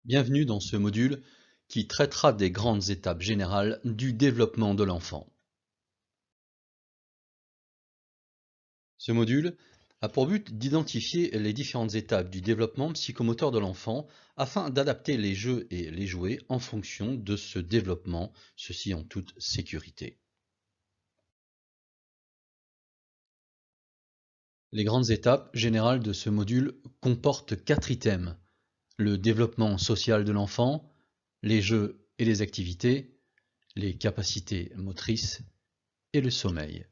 Bienvenue dans ce module qui traitera des grandes étapes générales du développement de l'enfant. Ce module a pour but d'identifier les différentes étapes du développement psychomoteur de l'enfant afin d'adapter les jeux et les jouets en fonction de ce développement, ceci en toute sécurité. Les grandes étapes générales de ce module comportent 4 items: le développement social de l'enfant, les jeux et les activités, les capacités motrices et le sommeil.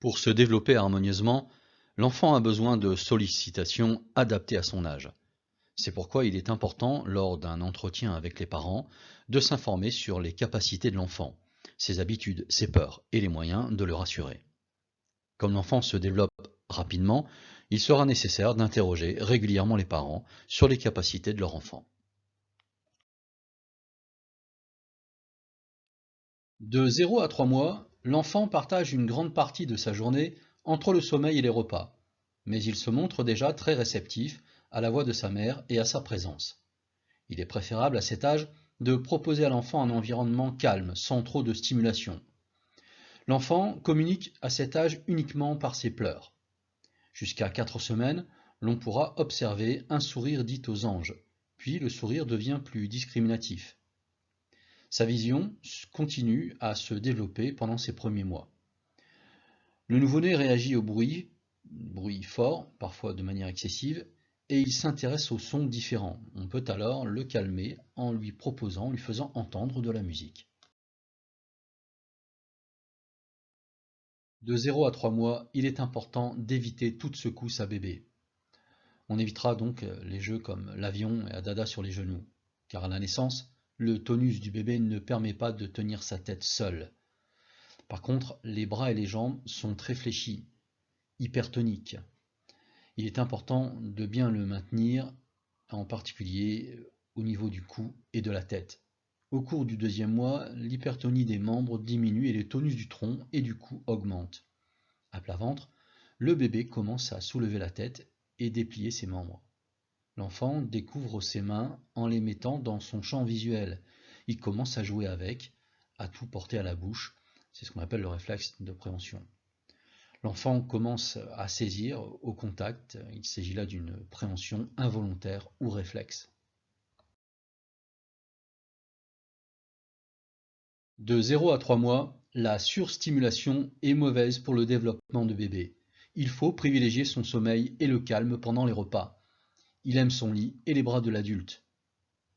Pour se développer harmonieusement, l'enfant a besoin de sollicitations adaptées à son âge. C'est pourquoi il est important, lors d'un entretien avec les parents, de s'informer sur les capacités de l'enfant, ses habitudes, ses peurs et les moyens de le rassurer. Comme l'enfant se développe rapidement, il sera nécessaire d'interroger régulièrement les parents sur les capacités de leur enfant. De 0 à 3 mois, l'enfant partage une grande partie de sa journée entre le sommeil et les repas, mais il se montre déjà très réceptif à la voix de sa mère et à sa présence. Il est préférable à cet âge de proposer à l'enfant un environnement calme, sans trop de stimulation. L'enfant communique à cet âge uniquement par ses pleurs. Jusqu'à 4 semaines, l'on pourra observer un sourire dit aux anges, puis le sourire devient plus discriminatif. Sa vision continue à se développer pendant ces premiers mois. Le nouveau-né réagit au bruit fort, parfois de manière excessive, et il s'intéresse aux sons différents. On peut alors le calmer en lui faisant entendre de la musique. De 0 à 3 mois, il est important d'éviter toute secousse à bébé. On évitera donc les jeux comme l'avion et à dada sur les genoux, car à la naissance, le tonus du bébé ne permet pas de tenir sa tête seul. Par contre, les bras et les jambes sont très fléchis, hypertoniques. Il est important de bien le maintenir, en particulier au niveau du cou et de la tête. Au cours du deuxième mois, l'hypertonie des membres diminue et le tonus du tronc et du cou augmente. À plat ventre, le bébé commence à soulever la tête et déplier ses membres. L'enfant découvre ses mains en les mettant dans son champ visuel. Il commence à jouer avec, à tout porter à la bouche. C'est ce qu'on appelle le réflexe de préhension. L'enfant commence à saisir au contact. Il s'agit là d'une préhension involontaire ou réflexe. De 0 à 3 mois, la surstimulation est mauvaise pour le développement de bébé. Il faut privilégier son sommeil et le calme pendant les repas. Il aime son lit et les bras de l'adulte.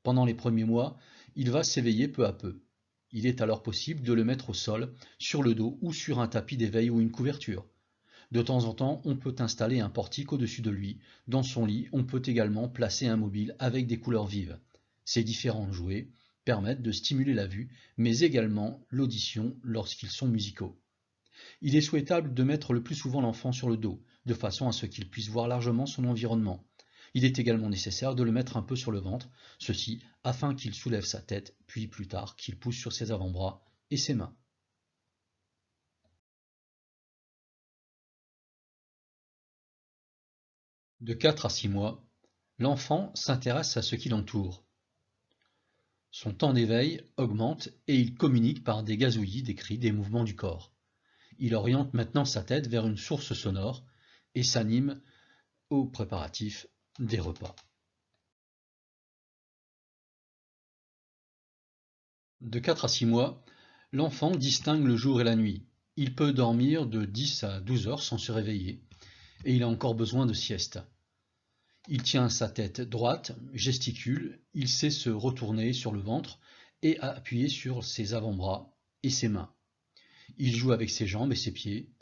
Pendant les premiers mois, il va s'éveiller peu à peu. Il est alors possible de le mettre au sol, sur le dos ou sur un tapis d'éveil ou une couverture. De temps en temps, on peut installer un portique au-dessus de lui. Dans son lit, on peut également placer un mobile avec des couleurs vives. Ces différents jouets permettent de stimuler la vue, mais également l'audition lorsqu'ils sont musicaux. Il est souhaitable de mettre le plus souvent l'enfant sur le dos, de façon à ce qu'il puisse voir largement son environnement. Il est également nécessaire de le mettre un peu sur le ventre, ceci afin qu'il soulève sa tête, puis plus tard qu'il pousse sur ses avant-bras et ses mains. De 4 à 6 mois, l'enfant s'intéresse à ce qui l'entoure. Son temps d'éveil augmente et il communique par des gazouillis, des cris, des mouvements du corps. Il oriente maintenant sa tête vers une source sonore et s'anime aux préparatifs des repas. De 4 à 6 mois, l'enfant distingue le jour et la nuit. Il peut dormir de 10 à 12 heures sans se réveiller et il a encore besoin de sieste. Il tient sa tête droite, gesticule, il sait se retourner sur le ventre et appuyer sur ses avant-bras et ses mains. Il joue avec ses jambes et ses pieds.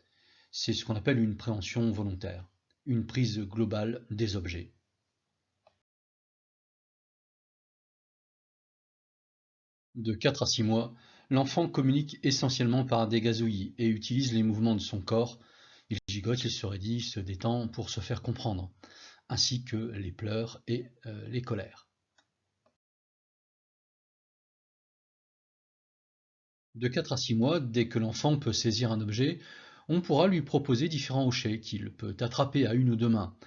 C'est ce qu'on appelle une préhension volontaire, une prise globale des objets. De 4 à 6 mois, l'enfant communique essentiellement par des gazouillis et utilise les mouvements de son corps. Il gigote, il se raidit, il se détend pour se faire comprendre, ainsi que les pleurs et les colères. De 4 à 6 mois, dès que l'enfant peut saisir un objet, On pourra lui proposer différents hochets qu'il peut attraper à une ou deux mains,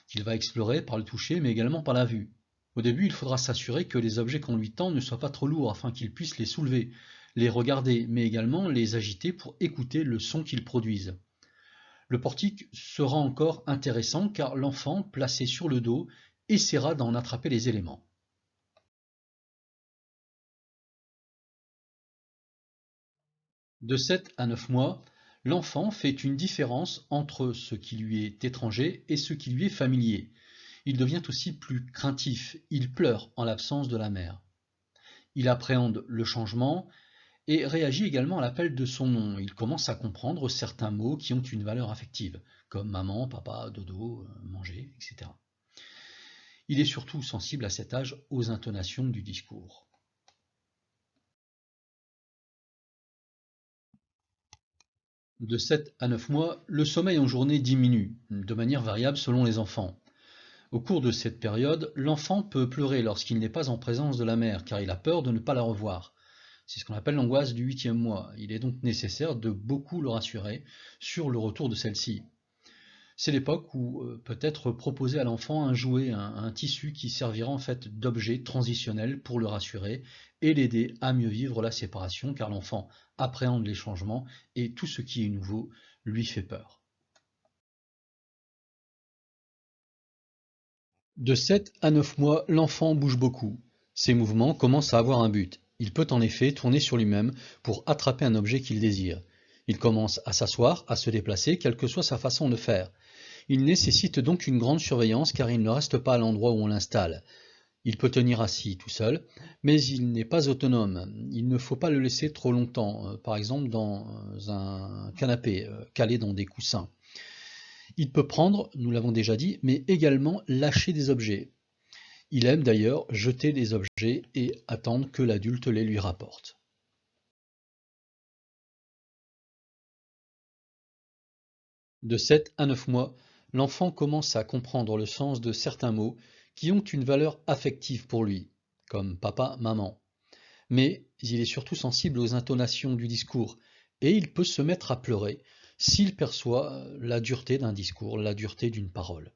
qu'il va explorer par le toucher mais également par la vue. Au début, il faudra s'assurer que les objets qu'on lui tend ne soient pas trop lourds afin qu'il puisse les soulever, les regarder, mais également les agiter pour écouter le son qu'ils produisent. Le portique sera encore intéressant car l'enfant, placé sur le dos, essaiera d'en attraper les éléments. De 7 à 9 mois, l'enfant fait une différence entre ce qui lui est étranger et ce qui lui est familier. Il devient aussi plus craintif, il pleure en l'absence de la mère. Il appréhende le changement et réagit également à l'appel de son nom. Il commence à comprendre certains mots qui ont une valeur affective, comme maman, papa, dodo, manger, etc. Il est surtout sensible à cet âge aux intonations du discours. De 7 à 9 mois, le sommeil en journée diminue, de manière variable selon les enfants. Au cours de cette période, l'enfant peut pleurer lorsqu'il n'est pas en présence de la mère, car il a peur de ne pas la revoir. C'est ce qu'on appelle l'angoisse du 8e mois. Il est donc nécessaire de beaucoup le rassurer sur le retour de celle-ci. C'est l'époque où peut être proposé à l'enfant un jouet, un tissu qui servira en fait d'objet transitionnel pour le rassurer et l'aider à mieux vivre la séparation, car l'enfant appréhende les changements et tout ce qui est nouveau lui fait peur. De 7 à 9 mois, l'enfant bouge beaucoup. Ses mouvements commencent à avoir un but. Il peut en effet tourner sur lui-même pour attraper un objet qu'il désire. Il commence à s'asseoir, à se déplacer, quelle que soit sa façon de faire. Il nécessite donc une grande surveillance car il ne reste pas à l'endroit où on l'installe. Il peut tenir assis tout seul, mais il n'est pas autonome. Il ne faut pas le laisser trop longtemps, par exemple dans un canapé, calé dans des coussins. Il peut prendre, nous l'avons déjà dit, mais également lâcher des objets. Il aime d'ailleurs jeter des objets et attendre que l'adulte les lui rapporte. De 7 à 9 mois, l'enfant commence à comprendre le sens de certains mots qui ont une valeur affective pour lui, comme papa, maman. Mais il est surtout sensible aux intonations du discours et il peut se mettre à pleurer s'il perçoit la dureté d'un discours, la dureté d'une parole.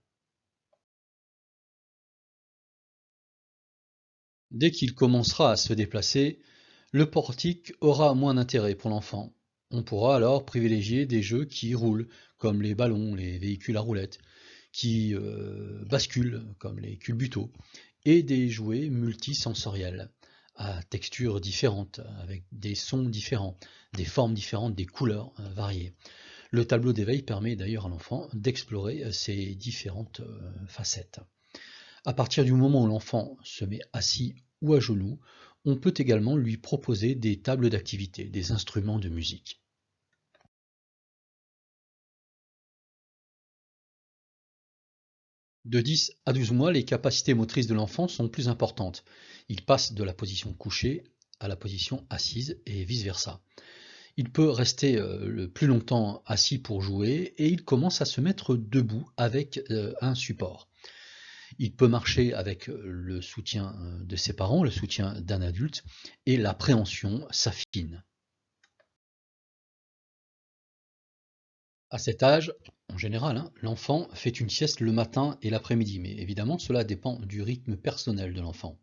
Dès qu'il commencera à se déplacer, le portique aura moins d'intérêt pour l'enfant. On pourra alors privilégier des jeux qui roulent, comme les ballons, les véhicules à roulettes, qui basculent, comme les culbutos, et des jouets multisensoriels, à textures différentes, avec des sons différents, des formes différentes, des couleurs variées. Le tableau d'éveil permet d'ailleurs à l'enfant d'explorer ces différentes facettes. À partir du moment où l'enfant se met assis ou à genoux, on peut également lui proposer des tables d'activité, des instruments de musique. De 10 à 12 mois, les capacités motrices de l'enfant sont plus importantes. Il passe de la position couchée à la position assise et vice-versa. Il peut rester le plus longtemps assis pour jouer et il commence à se mettre debout avec un support. Il peut marcher avec le soutien de ses parents, le soutien d'un adulte, et l'appréhension s'affine. À cet âge, en général, l'enfant fait une sieste le matin et l'après-midi, mais évidemment cela dépend du rythme personnel de l'enfant.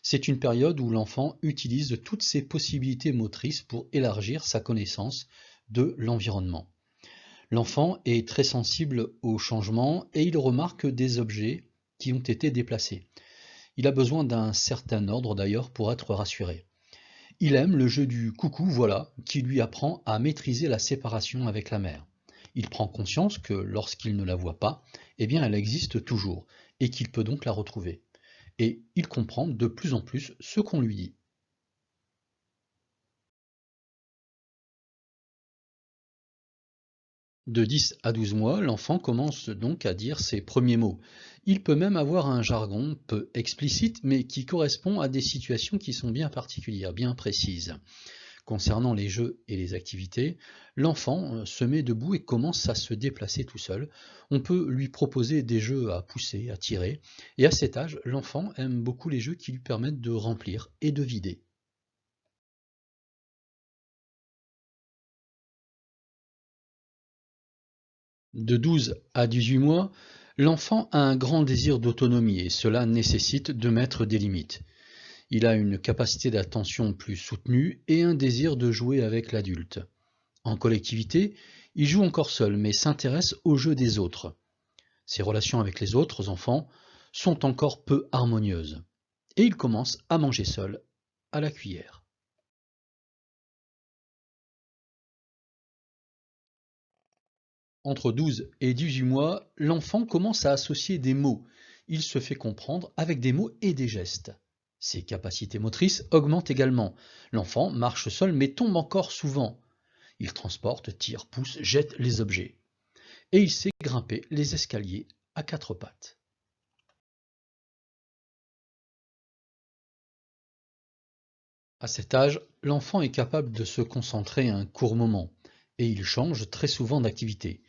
C'est une période où l'enfant utilise toutes ses possibilités motrices pour élargir sa connaissance de l'environnement. L'enfant est très sensible aux changements et il remarque des objets qui ont été déplacés. Il a besoin d'un certain ordre d'ailleurs pour être rassuré. Il aime le jeu du coucou, voilà, qui lui apprend à maîtriser la séparation avec la mère. Il prend conscience que lorsqu'il ne la voit pas, eh bien elle existe toujours, et qu'il peut donc la retrouver. Et il comprend de plus en plus ce qu'on lui dit. De 10 à 12 mois, l'enfant commence donc à dire ses premiers mots. Il peut même avoir un jargon peu explicite, mais qui correspond à des situations qui sont bien particulières, bien précises. Concernant les jeux et les activités, l'enfant se met debout et commence à se déplacer tout seul. On peut lui proposer des jeux à pousser, à tirer, et à cet âge, l'enfant aime beaucoup les jeux qui lui permettent de remplir et de vider. De 12 à 18 mois, l'enfant a un grand désir d'autonomie et cela nécessite de mettre des limites. Il a une capacité d'attention plus soutenue et un désir de jouer avec l'adulte. En collectivité, il joue encore seul mais s'intéresse aux jeux des autres. Ses relations avec les autres enfants sont encore peu harmonieuses et il commence à manger seul à la cuillère. Entre 12 et 18 mois, l'enfant commence à associer des mots. Il se fait comprendre avec des mots et des gestes. Ses capacités motrices augmentent également. L'enfant marche seul mais tombe encore souvent. Il transporte, tire, pousse, jette les objets. Et il sait grimper les escaliers à quatre pattes. À cet âge, l'enfant est capable de se concentrer un court moment et il change très souvent d'activité.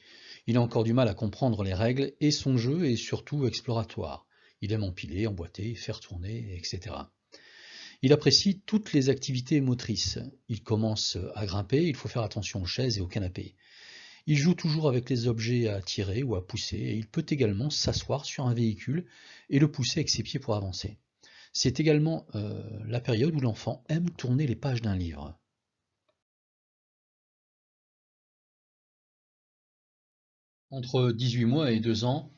Il a encore du mal à comprendre les règles et son jeu est surtout exploratoire. Il aime empiler, emboîter, faire tourner, etc. Il apprécie toutes les activités motrices. Il commence à grimper, il faut faire attention aux chaises et aux canapés. Il joue toujours avec les objets à tirer ou à pousser et il peut également s'asseoir sur un véhicule et le pousser avec ses pieds pour avancer. C'est également la période où l'enfant aime tourner les pages d'un livre. Entre 18 mois et 2 ans,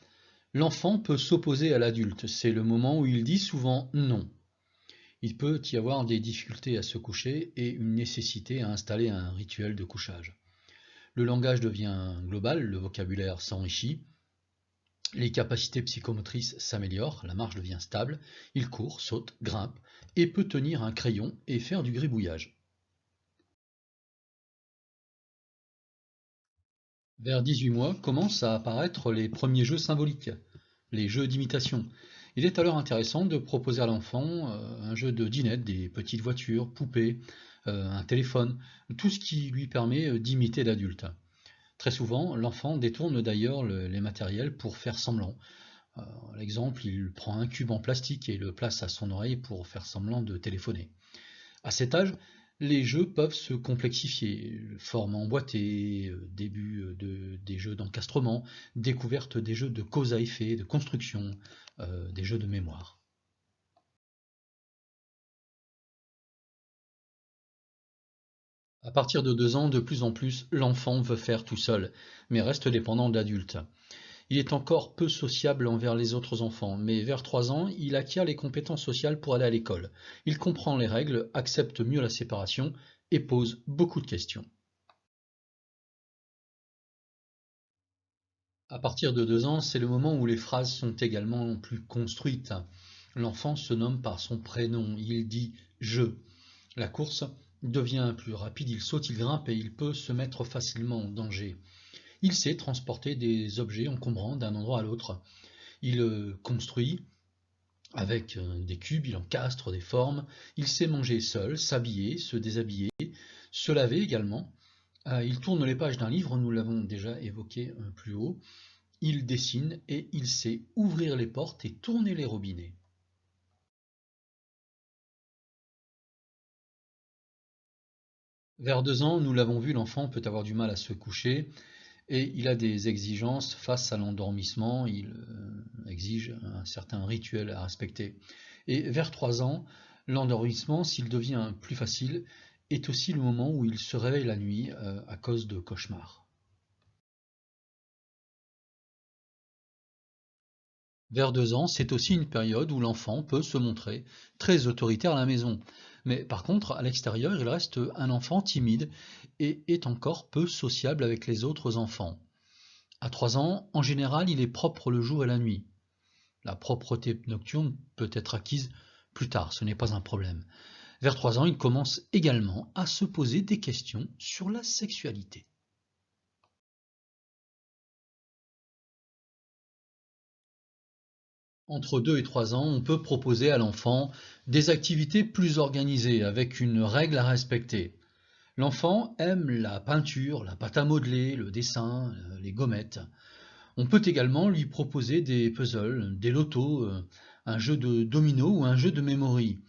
l'enfant peut s'opposer à l'adulte. C'est le moment où il dit souvent non. Il peut y avoir des difficultés à se coucher et une nécessité à installer un rituel de couchage. Le langage devient global, le vocabulaire s'enrichit, les capacités psychomotrices s'améliorent, la marche devient stable, il court, saute, grimpe et peut tenir un crayon et faire du gribouillage. Vers 18 mois commencent à apparaître les premiers jeux symboliques, les jeux d'imitation. Il est alors intéressant de proposer à l'enfant un jeu de dinette, des petites voitures, poupées, un téléphone, tout ce qui lui permet d'imiter l'adulte. Très souvent, l'enfant détourne d'ailleurs les matériels pour faire semblant. L'exemple, il prend un cube en plastique et le place à son oreille pour faire semblant de téléphoner. À cet âge, les jeux peuvent se complexifier, forme emboîtée, début des jeux d'encastrement, découverte des jeux de cause à effet, de construction, des jeux de mémoire. À partir de 2 ans, de plus en plus, l'enfant veut faire tout seul, mais reste dépendant de l'adulte. Il est encore peu sociable envers les autres enfants, mais vers 3 ans, il acquiert les compétences sociales pour aller à l'école. Il comprend les règles, accepte mieux la séparation et pose beaucoup de questions. À partir de 2 ans, c'est le moment où les phrases sont également plus construites. L'enfant se nomme par son prénom, il dit je. La course devient plus rapide, il saute, il grimpe et il peut se mettre facilement en danger. Il sait transporter des objets encombrants d'un endroit à l'autre. Il construit avec des cubes, il encastre des formes. Il sait manger seul, s'habiller, se déshabiller, se laver également. Il tourne les pages d'un livre, nous l'avons déjà évoqué plus haut. Il dessine et il sait ouvrir les portes et tourner les robinets. Vers 2 ans, nous l'avons vu, l'enfant peut avoir du mal à se coucher et il a des exigences face à l'endormissement, il exige un certain rituel à respecter. Et vers 3 ans, l'endormissement, s'il devient plus facile, est aussi le moment où il se réveille la nuit à cause de cauchemars. Vers 2 ans, c'est aussi une période où l'enfant peut se montrer très autoritaire à la maison. Mais par contre, à l'extérieur, il reste un enfant timide et est encore peu sociable avec les autres enfants. À 3 ans, en général, il est propre le jour et la nuit. La propreté nocturne peut être acquise plus tard, ce n'est pas un problème. Vers 3 ans, il commence également à se poser des questions sur la sexualité. Entre 2 et 3 ans, on peut proposer à l'enfant des activités plus organisées avec une règle à respecter. L'enfant aime la peinture, la pâte à modeler, le dessin, les gommettes. On peut également lui proposer des puzzles, des lotos, un jeu de domino ou un jeu de memory.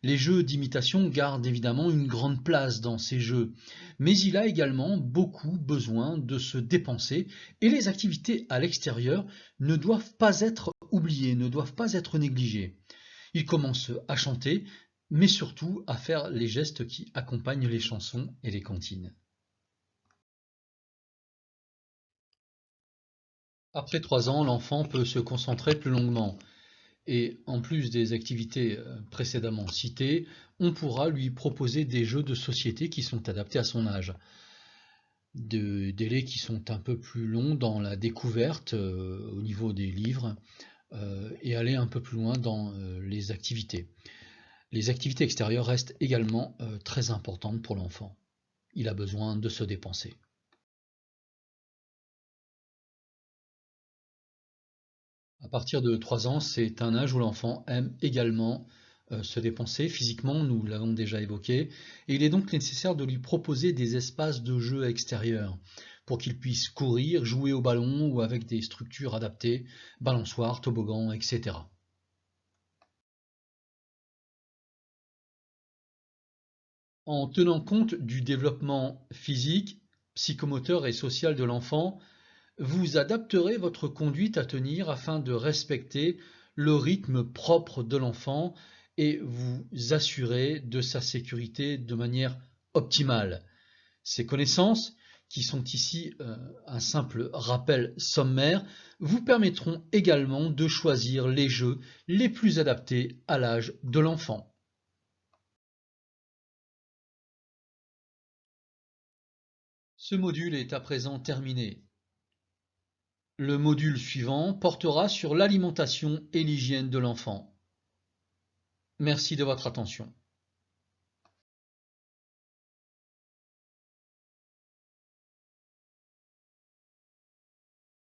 Les jeux d'imitation gardent évidemment une grande place dans ces jeux, mais il a également beaucoup besoin de se dépenser et les activités à l'extérieur ne doivent pas être oubliées, ne doivent pas être négligées. Il commence à chanter, mais surtout à faire les gestes qui accompagnent les chansons et les cantines. Après 3 ans, l'enfant peut se concentrer plus longuement. Et en plus des activités précédemment citées, on pourra lui proposer des jeux de société qui sont adaptés à son âge. Des délais qui sont un peu plus longs dans la découverte au niveau des livres et aller un peu plus loin dans les activités. Les activités extérieures restent également très importantes pour l'enfant. Il a besoin de se dépenser. À partir de 3 ans, c'est un âge où l'enfant aime également se dépenser physiquement, nous l'avons déjà évoqué, et il est donc nécessaire de lui proposer des espaces de jeu extérieurs pour qu'il puisse courir, jouer au ballon ou avec des structures adaptées, balançoires, toboggans, etc. En tenant compte du développement physique, psychomoteur et social de l'enfant, vous adapterez votre conduite à tenir afin de respecter le rythme propre de l'enfant et vous assurer de sa sécurité de manière optimale. Ces connaissances, qui sont ici un simple rappel sommaire, vous permettront également de choisir les jeux les plus adaptés à l'âge de l'enfant. Ce module est à présent terminé. Le module suivant portera sur l'alimentation et l'hygiène de l'enfant. Merci de votre attention.